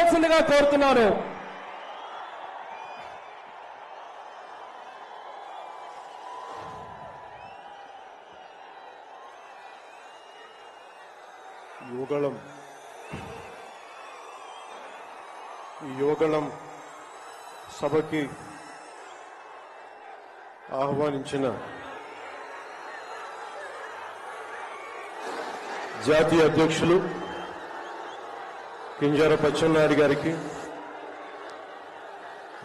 రావాల్సిందిగా కోరుతున్నాను. యువగళం సభకి ఆహ్వానించిన జాతీయ అధ్యక్షులు కింజరాపు అచ్చెన్నాయుడు గారికి,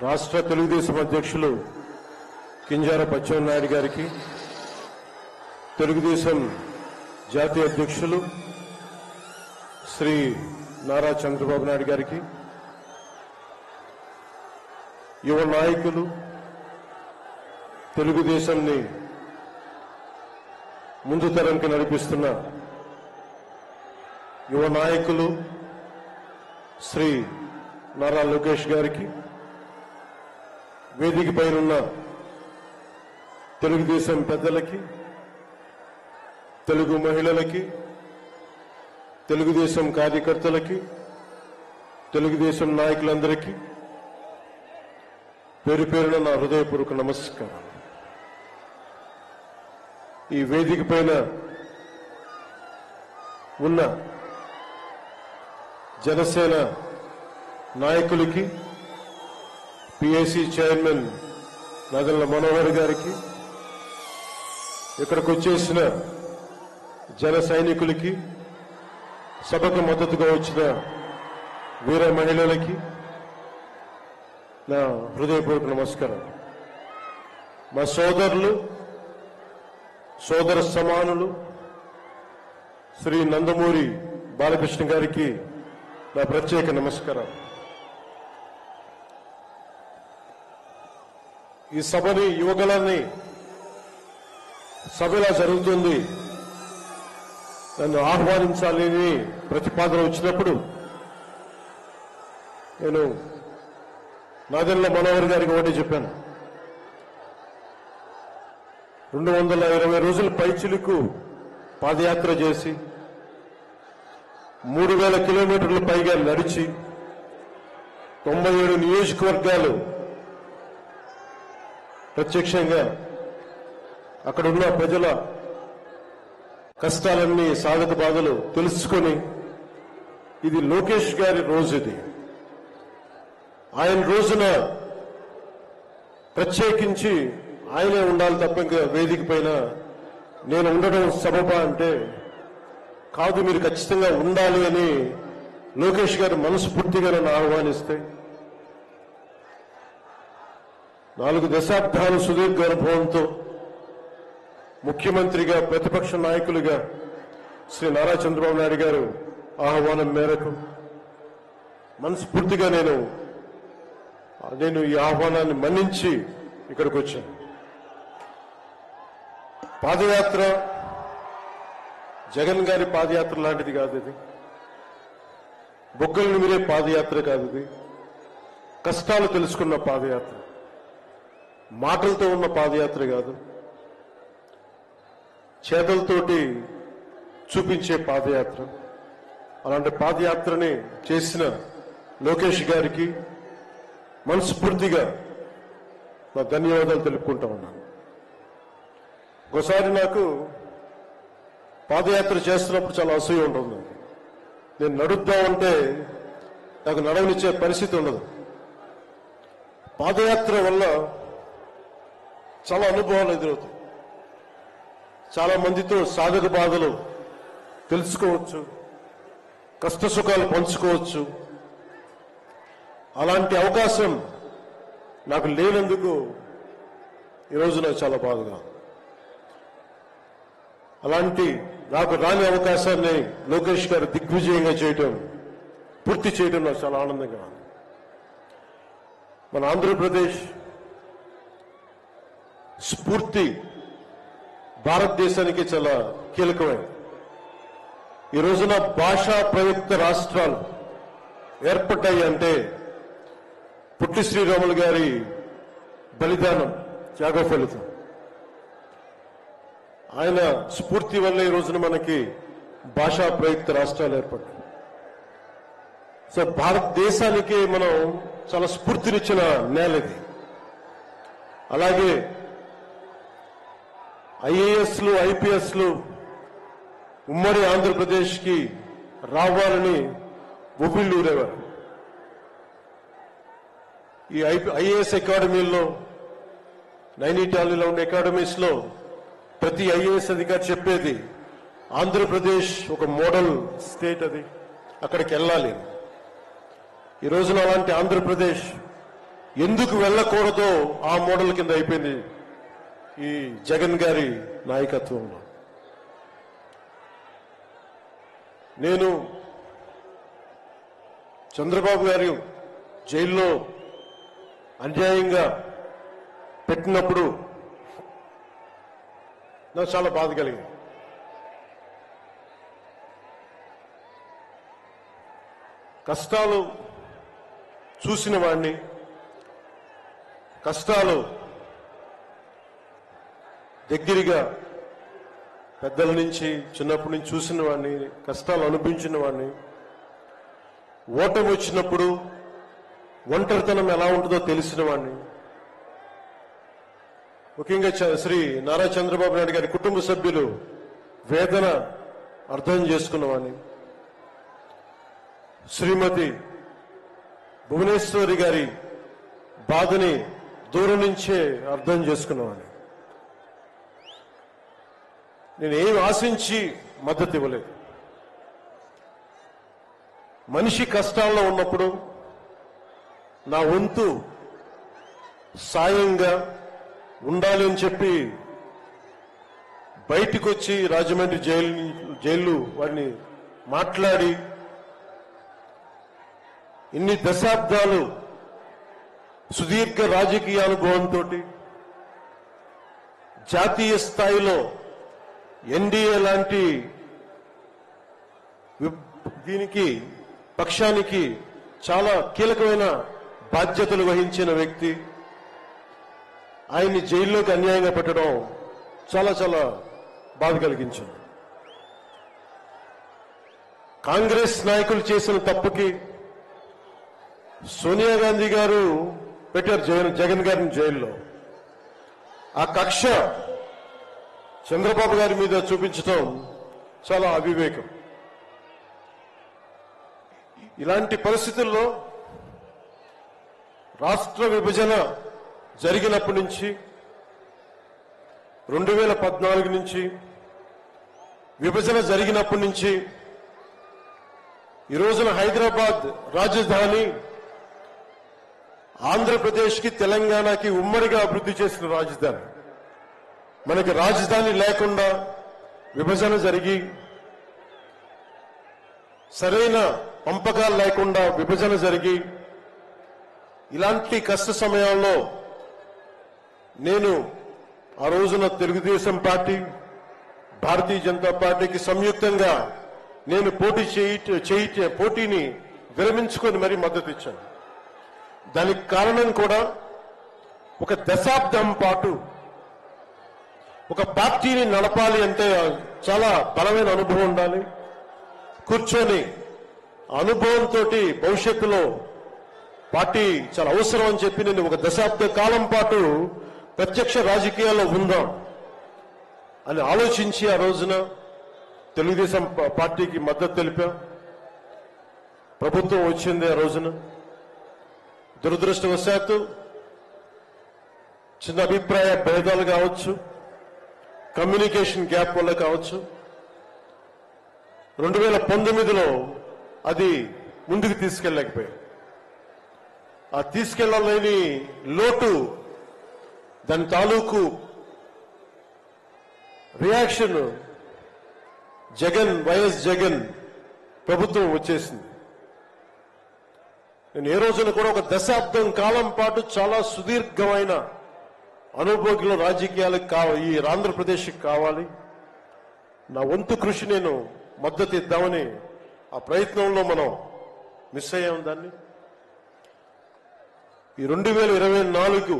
రాష్ట్ర తెలుగుదేశం అధ్యక్షులు కింజరాపు అచ్చెన్నాయుడు గారికి, తెలుగుదేశం జాతీయ అధ్యక్షులు శ్రీ నారా చంద్రబాబు నాయుడు గారికి, యువ నాయకులు, తెలుగుదేశాన్ని ముందు తరంకి నడిపిస్తున్న యువ నాయకులు శ్రీ నారా లోకేష్ గారికి, వేదిక పైనున్న తెలుగుదేశం పెద్దలకి, తెలుగు మహిళలకి, తెలుగుదేశం కార్యకర్తలకి, తెలుగుదేశం నాయకులందరికీ పేరు పేరున నా హృదయపూర్వక నమస్కారం. ఈ వేదిక పైన ఉన్న జనసేన నాయకులకి, పిఏసీ చైర్మన్ నాదెళ్ల మనోహర్ గారికి, ఇక్కడికి వచ్చేసిన జన సైనికులకి, సభకు మద్దతుగా వచ్చిన వీర మహిళలకి నా హృదయపూర్వక నమస్కారం. మా సోదరులు, సోదర సమానులు శ్రీ నందమూరి బాలకృష్ణ గారికి నా ప్రత్యేక నమస్కారం. ఈ సభని, యువగళాన్ని సభ ఇలా జరుగుతుంది, నన్ను ఆహ్వానించాలని ప్రతిపాదన వచ్చినప్పుడు నేను నాదెళ్ల మనోహర్ గారికి ఒకటి చెప్పాను. 220 రోజుల పైచిలుకు పాదయాత్ర చేసి 3000 కిలోమీటర్ల పైగా నడిచి 97 నియోజకవర్గాలు ప్రత్యక్షంగా అక్కడున్న ప్రజల కష్టాలన్నీ, సాధక బాధలు తెలుసుకొని, ఇది లోకేష్ గారి రోజు, ఇది ఆయన రోజున ప్రత్యేకించి ఆయనే ఉండాలి తప్ప ఇంకా వేదిక పైన నేను ఉండడం సబబా అంటే కాదు, మీరు ఖచ్చితంగా ఉండాలి అని లోకేష్ గారు మనస్ఫూర్తిగా నన్ను ఆహ్వానిస్తే 4 దశాబ్దాలు సుదీర్ఘ అనుభవంతో ముఖ్యమంత్రిగా, ప్రతిపక్ష నాయకులుగా శ్రీ నారా చంద్రబాబు నాయుడు గారు ఆహ్వానం మేరకు మనస్ఫూర్తిగా నేను ఈ ఆహ్వానాన్ని మన్నించి ఇక్కడికి వచ్చాను. పాదయాత్ర జగన్ గారి పాదయాత్ర లాంటిది కాదు, ఇది బొగ్గలు నిమిరే పాదయాత్ర కాదు, ఇది కష్టాలు తెలుసుకున్న పాదయాత్ర, మాటలతో ఉన్న పాదయాత్ర కాదు, చేతలతోటి చూపించే పాదయాత్ర. అలాంటి పాదయాత్రని చేసిన లోకేష్ గారికి మనస్ఫూర్తిగా నా ధన్యవాదాలు తెలుపుకుంటా ఉన్నాను. ఒకసారి నాకు పాదయాత్ర చేస్తున్నప్పుడు చాలా అసూయ ఉంటుంది. నేను నడుద్దామంటే నాకు నడవనిచ్చే పరిస్థితి ఉండదు. పాదయాత్ర వల్ల చాలా అనుభవాలు ఎదురవుతాయి. చాలా మందితో సాధక బాధలు తెలుసుకోవచ్చు, కష్ట సుఖాలు పంచుకోవచ్చు. అలాంటి అవకాశం నాకు లేనందుకు ఈరోజు నాకు చాలా బాధగా. అలాంటి నాకు రాని అవకాశాన్ని లోకేష్ గారు దిగ్విజయంగా చేయటం, పూర్తి చేయడం నాకు చాలా ఆనందంగా ఉంది. మన ఆంధ్రప్రదేశ్ స్ఫూర్తి భారతదేశానికి చాలా కీలకమైనది. ఈ రోజున భాషా ప్రయుక్త రాష్ట్రాలు ఏర్పడ్డాయి అంటే పుట్టి శ్రీరాములు గారి బలిదానం, త్యాగ ఫలితం. ఆయన స్ఫూర్తి వల్ల ఈ రోజున మనకి భాషా ప్రయుక్త రాష్ట్రాలు ఏర్పడ్డాయి. సో భారతదేశానికి మనం చాలా స్ఫూర్తినిచ్చిన నేల ఇది. అలాగే ఐఏఎస్లు ఐపీఎస్లు ఉమ్మడి ఆంధ్రప్రదేశ్కి రావాలని ఉవ్విళ్ళూరేవారు. ఈ ఐఏఎస్ అకాడమీల్లో, నైనిటాల్లో ఉండే అకాడమీస్లో ప్రతి ఐఏఎస్ అధికారి చెప్పేది ఆంధ్రప్రదేశ్ ఒక మోడల్ స్టేట్, అది అక్కడికి వెళ్ళాలి. ఈ రోజున అలాంటి ఆంధ్రప్రదేశ్ ఎందుకు వెళ్ళకూడదో ఆ మోడల్ కింద అయిపోయింది ఈ జగన్ గారి నాయకత్వంలో. నేను చంద్రబాబు గారు జైల్లో అన్యాయంగా పెట్టినప్పుడు నాకు చాలా బాధ కలిగింది. కష్టాలు చూసిన వాడిని, కష్టాలు దగ్గరగా పెద్దల నుంచి చిన్నప్పటి నుంచి చూసిన వాడిని, కష్టాలు అనిపించిన వాడిని, ఓటమి వచ్చినప్పుడు ఒంటరితనం ఎలా ఉంటుందో తెలిసిన వాడిని, ముఖ్యంగా శ్రీ నారా చంద్రబాబు నాయుడు గారి కుటుంబ సభ్యులు వేదన అర్థం చేసుకున్నవాడిని, శ్రీమతి భువనేశ్వరి గారి బాధని దూరం నుంచే అర్థం చేసుకున్నవాడిని. నేను ఏం ఆశించి మద్దతు ఇవ్వలేదు. మనిషి కష్టాల్లో ఉన్నప్పుడు నా వంతు సాయంగా ఉండాలి అని చెప్పి బయటికి వచ్చి రాజమండ్రి జైలు వారిని మాట్లాడి ఇన్ని దశాబ్దాలు సుదీర్ఘ రాజకీయ అనుభవంతో జాతీయ స్థాయిలో ఎన్డీఏ లాంటి దీనికి పక్షానికి చాలా కీలకమైన బాధ్యతలు వహించిన వ్యక్తి ఆయన్ని జైల్లోకి అన్యాయంగా పెట్టడం చాలా చాలా బాధ కలిగించింది. కాంగ్రెస్ నాయకులు చేసిన తప్పుకి సోనియా గాంధీ గారు పెట్టారు జగన్ గారిని జైల్లో. ఆ కక్ష చంద్రబాబు గారి మీద చూపించడం చాలా అవివేకం. ఇలాంటి పరిస్థితుల్లో రాష్ట్ర విభజన జరిగినప్పటి నుంచి 2014 నుంచి విభజన జరిగినప్పటి నుంచి ఈ రోజున హైదరాబాద్ రాజధాని ఆంధ్రప్రదేశ్కి తెలంగాణకి ఉమ్మడిగా అభివృద్ధి చేసిన రాజధాని. మనకి రాజధాని లేకుండా విభజన జరిగి సరైన పంపకాలు లేకుండా విభజన జరిగి ఇలాంటి కష్ట సమయంలో నేను ఆ రోజున తెలుగుదేశం పార్టీ, భారతీయ జనతా పార్టీకి సంయుక్తంగా నేను పోటీని విరమించుకొని మరీ మద్దతు ఇచ్చాను. దానికి కారణం కూడా ఒక దశాబ్దం పాటు ఒక పార్టీని నడపాలి అంటే చాలా బలమైన అనుభవం ఉండాలి. కూర్చొని అనుభవంతో భవిష్యత్తులో పార్టీ చాలా అవసరం అని చెప్పి నేను ఒక దశాబ్ద కాలం పాటు ప్రత్యక్ష రాజకీయాల్లో ఉందాం అని ఆలోచించి ఆ రోజున తెలుగుదేశం పార్టీకి మద్దతు తెలిపా. ప్రభుత్వం వచ్చింది ఆ రోజున. దురదృష్టవశాత్తు చిన్న అభిప్రాయ భేదాలు కావచ్చు, కమ్యూనికేషన్ గ్యాప్ వల్ల కావచ్చు 2019లో అది ముందుకు తీసుకెళ్ళలేకపోయాం. ఆ తీసుకెళ్లలేని లోటు, దాని తాలూకు రియాక్షన్ వైఎస్ జగన్ ప్రభుత్వం వచ్చేసింది. నేను ఏ రోజున కూడా ఒక దశాబ్దం కాలం పాటు చాలా సుదీర్ఘమైన అనుభోగిలో రాజకీయాలకు ఈ ఆంధ్రప్రదేశ్కి కావాలి, నా వంతు కృషి నేను మద్దతు ఇద్దామని ఆ ప్రయత్నంలో మనం మిస్ అయ్యాం. దాన్ని ఈ 2024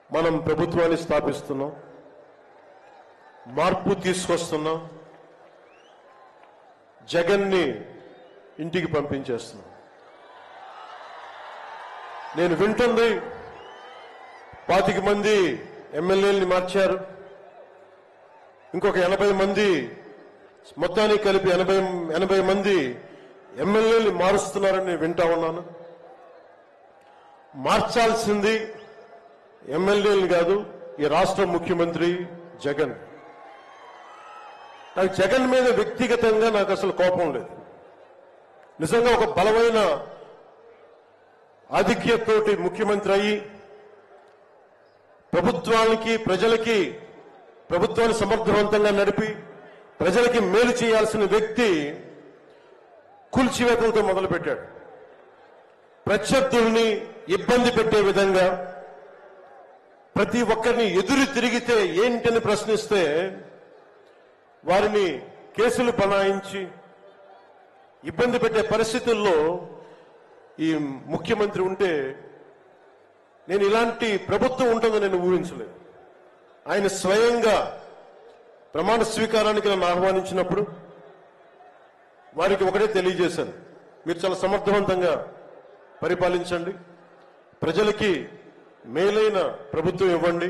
మనం ప్రభుత్వాన్ని స్థాపిస్తున్నాం, మార్పు తీసుకొస్తున్నాం, జగన్ని ఇంటికి పంపించేస్తున్నాం. నేను వింటుంది 25 మంది ఎమ్మెల్యేలని మార్చారు, ఇంకొక 80 మంది, మొత్తానికి కలిపి 80 మంది ఎమ్మెల్యేలు మారుస్తున్నారని నేను వింటా ఉన్నాను. మార్చాల్సింది ఎమ్మెల్యేలు కాదు, ఈ రాష్ట్ర ముఖ్యమంత్రి జగన్. నాకు జగన్ మీద వ్యక్తిగతంగా నాకు అసలు కోపం లేదు. నిజంగా ఒక బలమైన ఆధిక్యతతోటి ముఖ్యమంత్రి అయ్యి ప్రభుత్వాన్ని సమర్థవంతంగా నడిపి ప్రజలకి మేలు చేయాల్సిన వ్యక్తి కూల్చివేతలతో మొదలుపెట్టాడు. ప్రత్యర్థుల్ని ఇబ్బంది పెట్టే విధంగా ప్రతి ఒక్కరిని ఎదురు తిరిగితే ఏంటని ప్రశ్నిస్తే వారిని కేసులు బనాయించి ఇబ్బంది పెట్టే పరిస్థితుల్లో ఈ ముఖ్యమంత్రి ఉంటే నేను ఇలాంటి ప్రభుత్వం ఉంటుందని నేను ఊహించలేదు. ఆయన స్వయంగా ప్రమాణ స్వీకారానికి నన్ను ఆహ్వానించినప్పుడు వారికి ఒకటే తెలియజేశాను, మీరు చాలా సమర్థవంతంగా పరిపాలించండి, ప్రజలకి మేలైన ప్రభుత్వం ఇవ్వండి,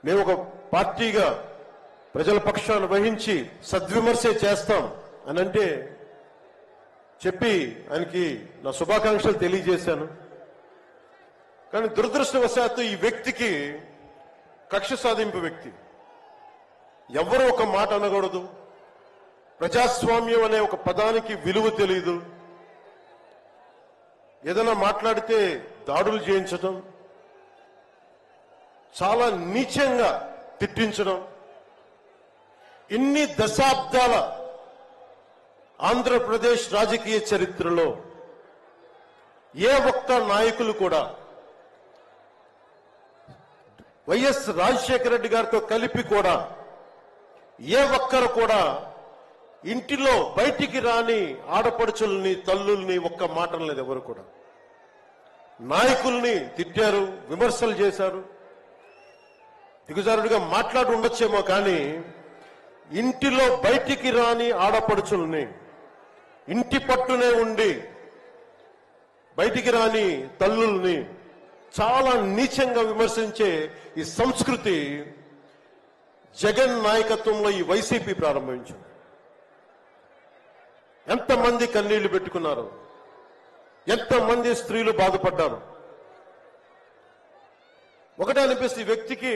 మేము ఒక పార్టీగా ప్రజల పక్షాన్ని వహించి సద్విమర్శే చేస్తాం అని అంటే చెప్పి ఆయనకి నా శుభాకాంక్షలు తెలియజేశాను. కానీ దురదృష్టవశాత్తు ఈ వ్యక్తికి కక్ష సాధింపు వ్యక్తి, ఎవరో ఒక మాట అనకూడదు, ప్రజాస్వామ్యం అనే ఒక పదానికి విలువ తెలియదు, ఏదైనా మాట్లాడితే దాడులు చేయించడం, చాలా నీచంగా తిట్టించడం, ఇన్ని దశాబ్దాల ఆంధ్రప్రదేశ్ రాజకీయ చరిత్రలో ఏ ఒక్క నాయకులు కూడా వైఎస్ రాజశేఖర రెడ్డి గారితో కలిపి కూడా ఏ ఒక్కరు కూడా ఇంటిలో బయటికి రాని ఆడపడుచుల్ని తల్లుల్ని ఒక్క మాట లేదు. ఎవరు కూడా నాయకుల్ని తిట్టారు, విమర్శలు చేశారు, దిగుజారుడిగా మాట్లాడి ఉండొచ్చేమో కానీ ఇంటిలో బయటికి రాని ఆడపడుచుల్ని, ఇంటి పట్టునే ఉండి బయటికి రాని తల్లుల్ని చాలా నీచంగా విమర్శించే ఈ సంస్కృతి జగన్ నాయకత్వంలో ఈ వైసీపీ ప్రారంభించింది. ఎంతమంది కన్నీళ్లు పెట్టుకున్నారు, ఎంతమంది స్త్రీలు బాధపడ్డారు. ఒకటే అనిపిస్తే ఈ వ్యక్తికి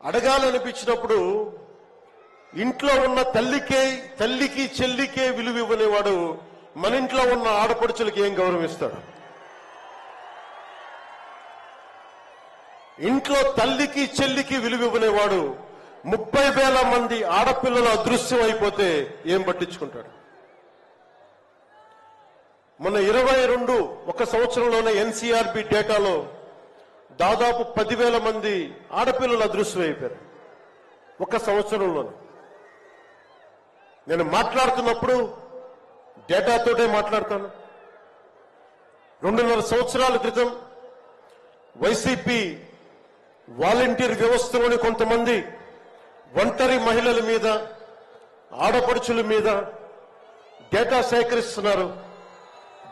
అడగాలనిపించినప్పుడు ఇంట్లో ఉన్న తల్లికి చెల్లికే విలువ ఇవ్వనేవాడు మన ఇంట్లో ఉన్న ఆడపడుచులకి ఏం గౌరవిస్తాడు? ఇంట్లో తల్లికి చెల్లికి విలువ ఇవ్వనేవాడు 30,000 మంది ఆడపిల్లలు అదృశ్యం అయిపోతే ఏం పట్టించుకుంటాడు? మొన్న 22 ఒక సంవత్సరంలోనే ఎన్సీఆర్బీ డేటాలో దాదాపు 10,000 మంది ఆడపిల్లలు అదృశ్యం అయిపోయారు ఒక సంవత్సరంలోనే. నేను మాట్లాడుతున్నప్పుడు డేటాతోటే మాట్లాడతాను. 2.5 సంవత్సరాల క్రితం వైసీపీ వాలంటీర్ వ్యవస్థలోని కొంతమంది ఒంటరి మహిళల మీద, ఆడపడుచుల మీద డేటా సేకరిస్తున్నారు.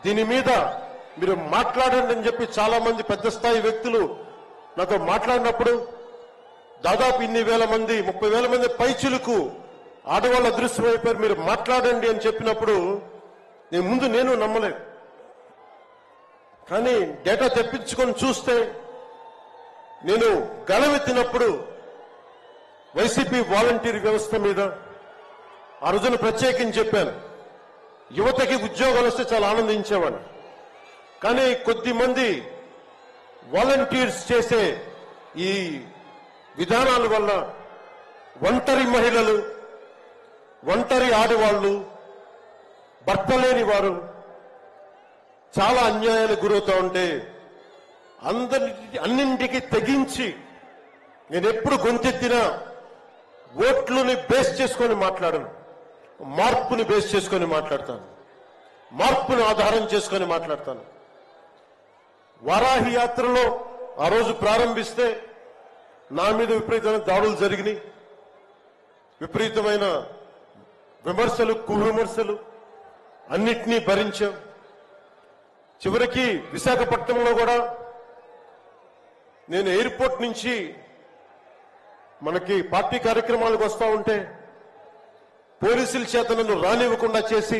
దీని మీద మీరు మాట్లాడండి అని చెప్పి చాలా మంది పెద్ద స్థాయి వ్యక్తులు నాతో మాట్లాడినప్పుడు దాదాపు ఇన్ని వేల మంది, 30,000 మంది పైచులకు ఆడవాళ్ళు అదృశ్యమైపోయారు, మీరు మాట్లాడండి అని చెప్పినప్పుడు నేను నమ్మలేదు. కానీ డేటా తెప్పించుకొని చూస్తే నేను గళమెత్తినప్పుడు వైసీపీ వాలంటీర్ వ్యవస్థ మీద ఆ రోజున ప్రత్యేకించి చెప్పాను, యువతకి ఉద్యోగాలు వస్తే చాలా ఆనందించేవాడిని. కానీ కొద్దిమంది వాలంటీర్స్ చేసే ఈ విధానాల వల్ల ఒంటరి మహిళలు, ఒంటరి ఆడవాళ్లు, భర్త లేని వారు చాలా అన్యాయాలకు గురవుతూ ఉంటే అన్నింటికి తెగించి నేను ఎప్పుడు గొంతెత్తినా ఓట్లుని బేస్ చేసుకొని మాట్లాడను, మార్పుని బేస్ చేసుకొని మాట్లాడతాను, మార్పుని ఆధారం చేసుకొని మాట్లాడతాను. వారాహి యాత్రలో ఆ రోజు ప్రారంభిస్తే నా మీద విపరీతమైన దాడులు జరిగినాయి, విపరీతమైన విమర్శలు, కువిమర్శలు, అన్నిటినీ భరించాం. చివరికి విశాఖపట్నంలో కూడా నేను ఎయిర్పోర్ట్ నుంచి మనకి పార్టీ కార్యక్రమాలకు వస్తూ ఉంటే పోలీసుల చేత నన్ను రానివ్వకుండా చేసి,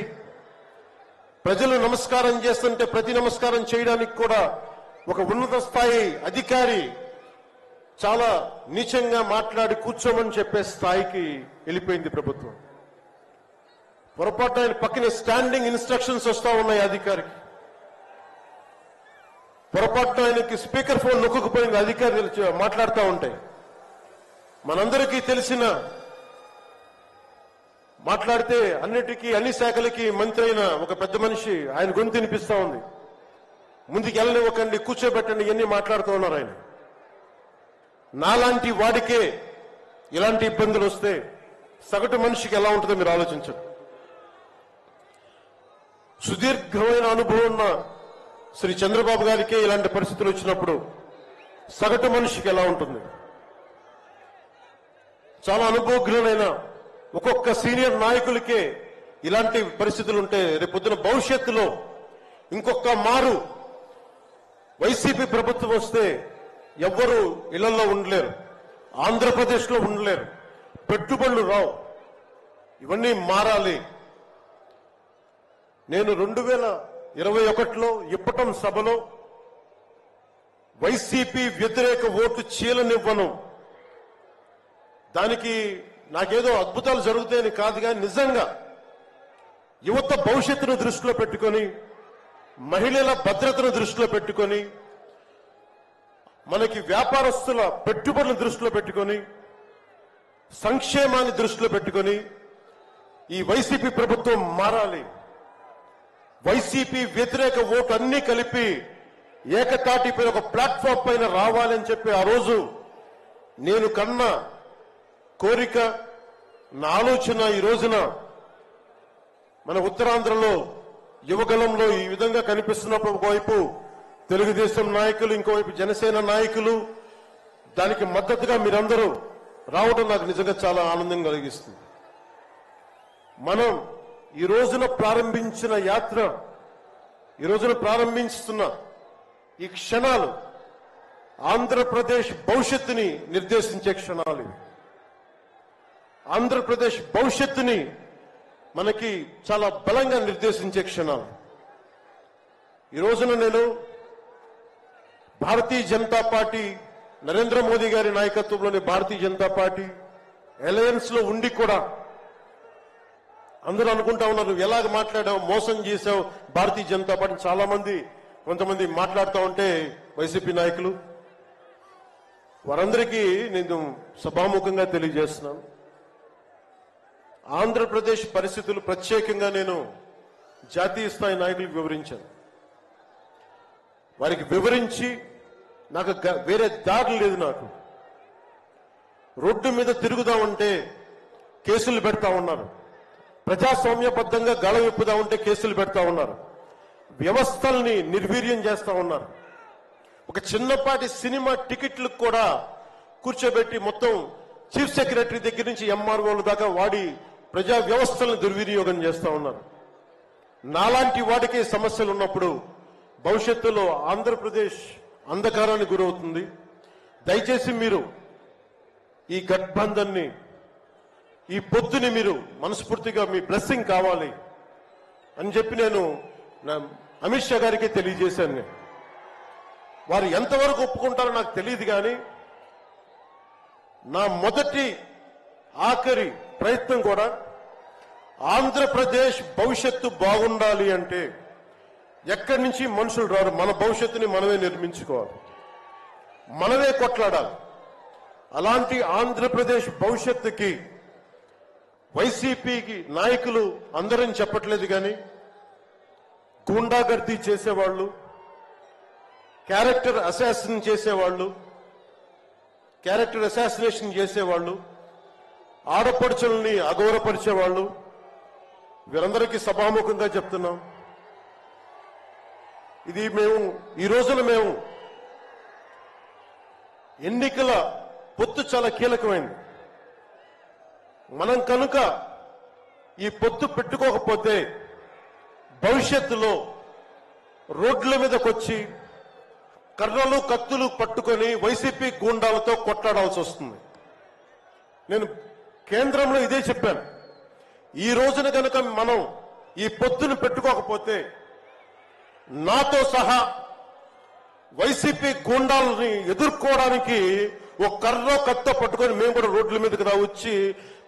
ప్రజలు నమస్కారం చేస్తుంటే ప్రతి నమస్కారం చేయడానికి కూడా ఒక ఉన్నత స్థాయి అధికారి చాలా నీచంగా మాట్లాడి కూర్చోమని చెప్పే స్థాయికి వెళ్ళిపోయింది ప్రభుత్వం. పొరపాటు ఆయన పక్కనే స్టాండింగ్ ఇన్స్ట్రక్షన్స్ వస్తూ ఉన్నాయి అధికారికి. పొరపాటున ఆయనకి స్పీకర్ ఫోన్ నొక్కుకుపోయింది అధికారులు మాట్లాడుతూ ఉంటాయి. మనందరికీ తెలిసిన మాట్లాడితే అన్నిటికీ అన్ని శాఖలకి మంత్రి అయిన ఒక పెద్ద మనిషి ఆయన గొంతు వినిపిస్తా ఉంది. ముందుకు వెళ్ళనివ్వకండి, కూర్చోబెట్టండి, ఇవన్నీ మాట్లాడుతూ ఉన్నారు ఆయన. నాలాంటి వాడికే ఇలాంటి ఇబ్బందులు వస్తే సగటు మనిషికి ఎలా ఉంటుందో మీరు ఆలోచించండి. సుదీర్ఘమైన అనుభవం ఉన్న శ్రీ చంద్రబాబు గారికే ఇలాంటి పరిస్థితులు వచ్చినప్పుడు సగటు మనిషికి ఎలా ఉంటుంది? చాలా అనుభవజ్ఞులైన ఒక్కొక్క సీనియర్ నాయకులకే ఇలాంటి పరిస్థితులు ఉంటే రేపొద్దున భవిష్యత్తులో ఇంకొక మారు వైసీపీ ప్రభుత్వం వస్తే ఎవ్వరూ ఇళ్లలో ఉండలేరు, ఆంధ్రప్రదేశ్లో ఉండలేరు, పెట్టుబడులు రావు. ఇవన్నీ మారాలి. నేను 2021లో ఇప్పటం సభలో వైసీపీ వ్యతిరేక ఓటు చీలనివ్వను. దానికి నాకేదో అద్భుతాలు జరుగుతాయని కాదు, కానీ నిజంగా యువత భవిష్యత్తును దృష్టిలో పెట్టుకొని, మహిళల భద్రతను దృష్టిలో పెట్టుకొని, మనకి వ్యాపారస్తుల పెట్టుబడులను దృష్టిలో పెట్టుకొని, సంక్షేమాన్ని దృష్టిలో పెట్టుకొని ఈ వైసీపీ ప్రభుత్వం మారాలి. వైసీపీ వ్యతిరేక ఓటు అన్ని కలిపి ఏకతాటిపై ఒక ప్లాట్ఫామ్ పైన రావాలని చెప్పి ఆ రోజు నేను కన్నా కోరిక, నా ఆలోచన ఈ రోజున మన ఉత్తరాంధ్రలో యువగలంలో ఈ విధంగా కనిపిస్తున్నప్పుడు ఒకవైపు తెలుగుదేశం నాయకులు, ఇంకోవైపు జనసేన నాయకులు, దానికి మద్దతుగా మీరందరూ రావడం నాకు నిజంగా చాలా ఆనందం కలిగిస్తుంది. మనం ఈ రోజున ప్రారంభించిన యాత్ర, ఈ రోజున ప్రారంభిస్తున్న ఈ క్షణాలు ఆంధ్రప్రదేశ్ భవిష్యత్తుని నిర్దేశించే క్షణాలు. ఆంధ్రప్రదేశ్ భవిష్యత్తుని మనకి చాలా బలంగా నిర్దేశించే క్షణాలు. ఈ రోజున నేను భారతీయ జనతా పార్టీ, నరేంద్ర మోదీ గారి నాయకత్వంలోని భారతీయ జనతా పార్టీ అలయన్స్ లో ఉండి కూడా అందరూ అనుకుంటా ఉన్నారు, ఎలాగ మాట్లాడావు, మోసం చేశావు భారతీయ జనతా పార్టీ. చాలా మంది, కొంతమంది మాట్లాడుతూ ఉంటే వైసీపీ నాయకులు, వారందరికీ నేను సభాముఖంగా తెలియజేస్తున్నాను, ఆంధ్రప్రదేశ్ పరిస్థితులు ప్రత్యేకంగా నేను జాతీయ స్థాయి నాయకులకు వివరించాను. వారికి వివరించి నాకు వేరే దారి లేదు. నాకు రోడ్డు మీద తిరుగుదామంటే కేసులు పెడతా ఉన్నారు, ప్రజాస్వామ్యబద్ధంగా గళ విప్పుదామంటే కేసులు పెడతా ఉన్నారు, వ్యవస్థల్ని నిర్వీర్యం చేస్తా ఉన్నారు. ఒక చిన్నపాటి సినిమా టికెట్లకు కూడా కూర్చోబెట్టి మొత్తం చీఫ్ సెక్రటరీ దగ్గర నుంచి ఎంఆర్ఓల దాకా వాడి ప్రజా వ్యవస్థలను దుర్వినియోగం చేస్తా ఉన్నారు. నాలాంటి వాడికి సమస్యలు ఉన్నప్పుడు భవిష్యత్తులో ఆంధ్రప్రదేశ్ అంధకారానికి గురవుతుంది. దయచేసి మీరు ఈ గఠబంధన్ని, ఈ పొత్తుని మీరు మనస్ఫూర్తిగా మీ బ్లెస్సింగ్ కావాలి అని చెప్పి నేను అమిత్ షా గారికి తెలియజేశాను. నేను వారు ఎంతవరకు ఒప్పుకుంటారో నాకు తెలియదు, కానీ నా మొదటి ఆఖరి ప్రయత్నం కూడా ఆంధ్రప్రదేశ్ భవిష్యత్తు బాగుండాలి అంటే ఎక్కడి నుంచి మనుషులు రారు, మన భవిష్యత్తుని మనమే నిర్మించుకోవాలి, మనమే కొట్లాడాలి. అలాంటి ఆంధ్రప్రదేశ్ భవిష్యత్తుకి వైసీపీకి నాయకులు అందరని చెప్పట్లేదు, కానీ గూండాగర్దీ చేసేవాళ్ళు, క్యారెక్టర్ అసాసినేషన్ చేసేవాళ్ళు, ఆడపడుచుల్ని అగౌరవపరిచేవాళ్ళు, వీరందరికీ సభాముఖంగా చెప్తున్నాం, ఇది ఈ రోజున మేము ఎన్నికల పొత్తు చాలా కీలకమైంది. మనం కనుక ఈ పొత్తు పెట్టుకోకపోతే భవిష్యత్తులో రోడ్ల మీదకి వచ్చి కర్రలు కత్తులు పట్టుకొని వైసీపీ గూండాలతో కొట్లాడాల్సి వస్తుంది. నేను కేంద్రంలో ఇదే చెప్పాను. ఈ రోజున కనుక మనం ఈ పొత్తును పెట్టుకోకపోతే నాతో సహా వైసీపీ గూండాలని ఎదుర్కోవడానికి ఒక కర్ర కత్తో పట్టుకొని మేము కూడా రోడ్ల మీదకి వచ్చి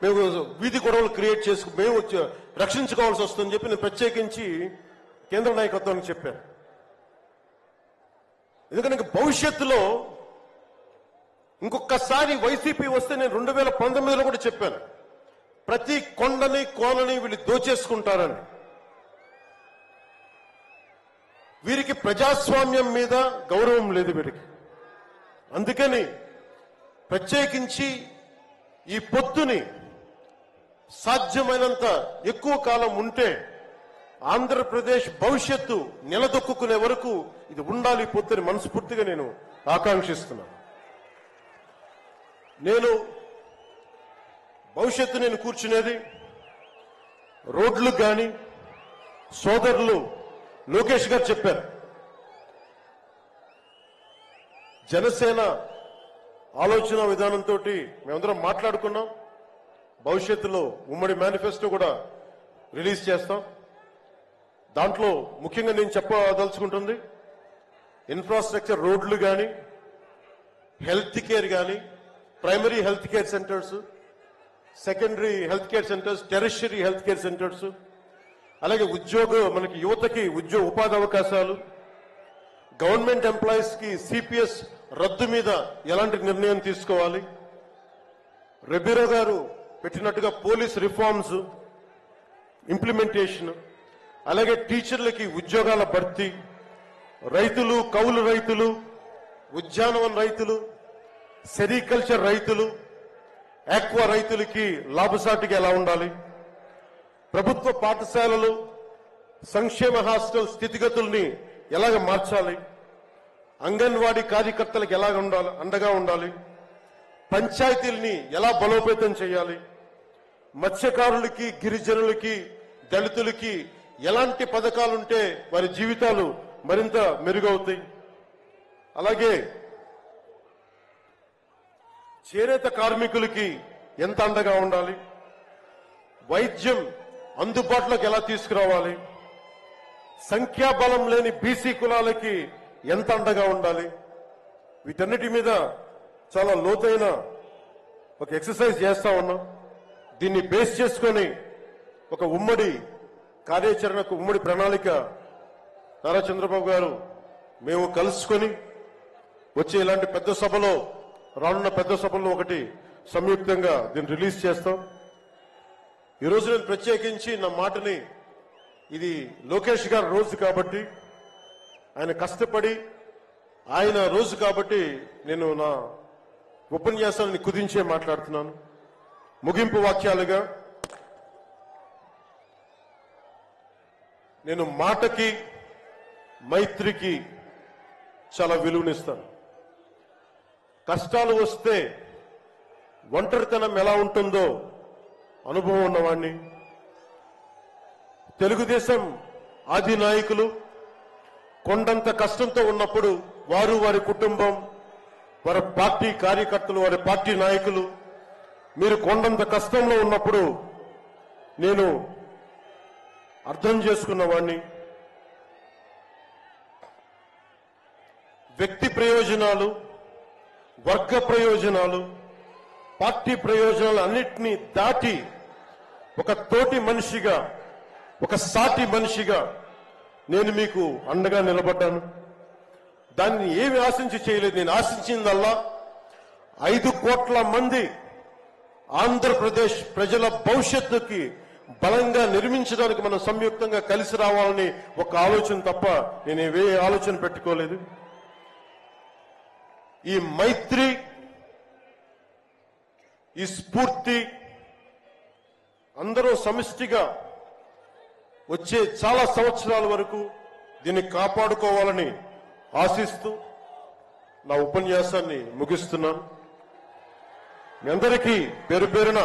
మేము వీధి గొడవలు క్రియేట్ చేసుకు మేము రక్షించుకోవాల్సి వస్తుందని చెప్పి నేను ప్రత్యేకించి కేంద్ర నాయకత్వానికి చెప్పాను. ఎందుకంటే భవిష్యత్తులో ఇంకొకసారి వైసీపీ వస్తే నేను 2019లో కూడా చెప్పాను, ప్రతి కొండని కోనని వీళ్ళు దోచేసుకుంటారని. వీరికి ప్రజాస్వామ్యం మీద గౌరవం లేదు వీరికి. అందుకని ప్రత్యేకించి ఈ పొత్తుని సాధ్యమైనంత ఎక్కువ కాలం ఉంటే ఆంధ్రప్రదేశ్ భవిష్యత్తు నిలదొక్కునే వరకు ఇది ఉండాలి పొత్తుని మనస్ఫూర్తిగా నేను ఆకాంక్షిస్తున్నాను. నేను భవిష్యత్తు నేను కూర్చునేది రోడ్లు కానీ సోదరులు లోకేష్ గారు చెప్పారు, జనసేన ఆలోచన విధానంతో మేమందరం మాట్లాడుకున్నాం. భవిష్యత్తులో ఉమ్మడి మేనిఫెస్టో కూడా రిలీజ్ చేస్తాం. దాంట్లో ముఖ్యంగా నేను చెప్పదలుచుకుంటుంది ఇన్ఫ్రాస్ట్రక్చర్, రోడ్లు కానీ హెల్త్ కేర్ కానీ, primary health care centres, secondary health care centres, tertiary health care centres, అలాగే మనకి యువతకి ఉపాధి అవకాశాలు, గవర్నమెంట్ ఎంప్లాయీస్ కి సిపిఎస్ రద్దు మీద ఎలాంటి నిర్ణయం తీసుకోవాలి, రెబీరో గారు పెట్టినట్టుగా పోలీస్ రిఫార్మ్స్ ఇంప్లిమెంటేషన్, అలాగే టీచర్లకి ఉద్యోగాల భర్తీ, రైతులు, కౌలు రైతులు, ఉద్యానవన రైతులు, సెరికల్చర్ రైతులు, ఆక్వా రైతులకి లాభసాటిగా ఎలా ఉండాలి, ప్రభుత్వ పాఠశాలలు, సంక్షేమ హాస్టల్ స్థితిగతుల్ని ఎలాగ మార్చాలి, అంగన్వాడీ కార్యకర్తలకు ఎలాగ అండగా ఉండాలి, పంచాయతీల్ని ఎలా బలోపేతం చేయాలి, మత్స్యకారులకి, గిరిజనులకి, దళితులకి ఎలాంటి పథకాలుంటే వారి జీవితాలు మరింత మెరుగవుతాయి, అలాగే చేనేత కార్మికులకి ఎంత అండగా ఉండాలి, వైద్యం అందుబాటులోకి ఎలా తీసుకురావాలి, సంఖ్యాబలం లేని బీసీ కులాలకి ఎంత అండగా ఉండాలి, వీటన్నిటి మీద చాలా లోతైన ఒక ఎక్సర్సైజ్ చేస్తా ఉన్నాం. దీన్ని బేస్ చేసుకొని ఒక ఉమ్మడి కార్యాచరణకు, ఉమ్మడి ప్రణాళిక నారా చంద్రబాబు గారు మేము కలుసుకొని వచ్చే ఇలాంటి పెద్ద సభలో, రానున్న పెద్ద సభల్లో ఒకటి సంయుక్తంగా దీన్ని రిలీజ్ చేస్తాం. ఈరోజు నేను ప్రత్యేకించి నా మాటని, ఇది లోకేష్ గారి రోజు కాబట్టి, ఆయన కష్టపడి ఆయన రోజు కాబట్టి నేను నా ఉపన్యాసాన్ని కుదించే మాట్లాడుతున్నాను. ముగింపు వాక్యాలుగా నేను మాటకి, మైత్రికి చాలా విలువనిస్తాను. కష్టాలు వస్తే ఒంటరితనం ఎలా ఉంటుందో అనుభవం ఉన్నవాణ్ణి. తెలుగుదేశం ఆది నాయకులు కొండంత కష్టంతో ఉన్నప్పుడు వారు, వారి కుటుంబం, వారి పార్టీ కార్యకర్తలు, వారి పార్టీ నాయకులు మీరు కొండంత కష్టంలో ఉన్నప్పుడు నేను అర్థం చేసుకున్నవాణ్ణి. వ్యక్తి ప్రయోజనాలు, వర్గ ప్రయోజనాలు, పార్టీ ప్రయోజనాలు అన్నిటినీ దాటి ఒక తోటి మనిషిగా, ఒక సాటి మనిషిగా నేను మీకు అండగా నిలబడ్డాను. దాన్ని ఏమి ఆశించి చేయలేదు. నేను ఆశించిందల్లా 5 కోట్ల మంది ఆంధ్రప్రదేశ్ ప్రజల భవిష్యత్తుకి బలంగా నిర్మించడానికి మనం సంయుక్తంగా కలిసి రావాలని ఒక ఆలోచన తప్ప నేను ఏ ఆలోచన పెట్టుకోలేదు. ఈ మైత్రి, ఈ స్ఫూర్తి అందరూ సమిష్టిగా వచ్చే చాలా సంవత్సరాల వరకు దీన్ని కాపాడుకోవాలని ఆశిస్తూ నా ఉపన్యాసాన్ని ముగిస్తున్నాను. మీ అందరికీ పేరు పేరున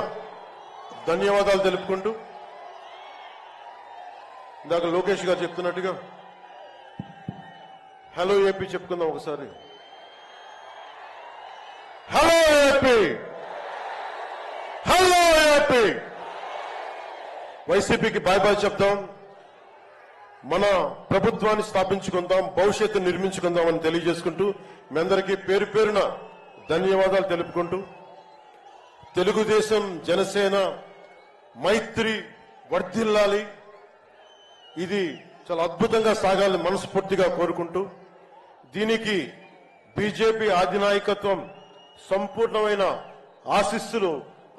ధన్యవాదాలు తెలుపుకుంటూ ఇందాక లోకేష్ గారు చెప్తున్నట్టుగా హలో ఏపీ చెప్పుకుందాం ఒకసారి. Hello AP, hello AP. వైసీపీకి బాయ్ బాయ్ చెప్తాం. మన ప్రభుత్వాన్ని స్థాపించుకుందాం, భవిష్యత్తు నిర్మించుకుందాం అని తెలియజేసుకుంటూ మీ అందరికీ పేరు పేరున ధన్యవాదాలు తెలుపుకుంటూ తెలుగుదేశం జనసేన మైత్రి వర్ధిల్లాలి, ఇది చాలా అద్భుతంగా సాగాలని మనస్ఫూర్తిగా కోరుకుంటూ దీనికి బీజేపీ అధినాయకత్వం సంపూర్ణమైన ఆశీస్సులు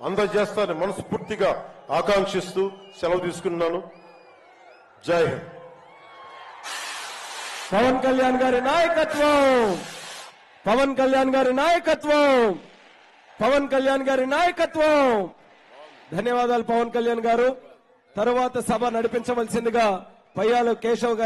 అందజేస్తారని మనస్ఫూర్తిగా ఆకాంక్షిస్తూ సెలవు తీసుకున్నాను. జై హింద్. పవన్ కళ్యాణ్ గారి నాయకత్వం, పవన్ కళ్యాణ్ గారి నాయకత్వం, పవన్ కళ్యాణ్ గారి నాయకత్వం. ధన్యవాదాలు పవన్ కళ్యాణ్ గారు. తరువాత సభ నడిపించవలసిందిగా పయ్యాల కేశవ్ గారు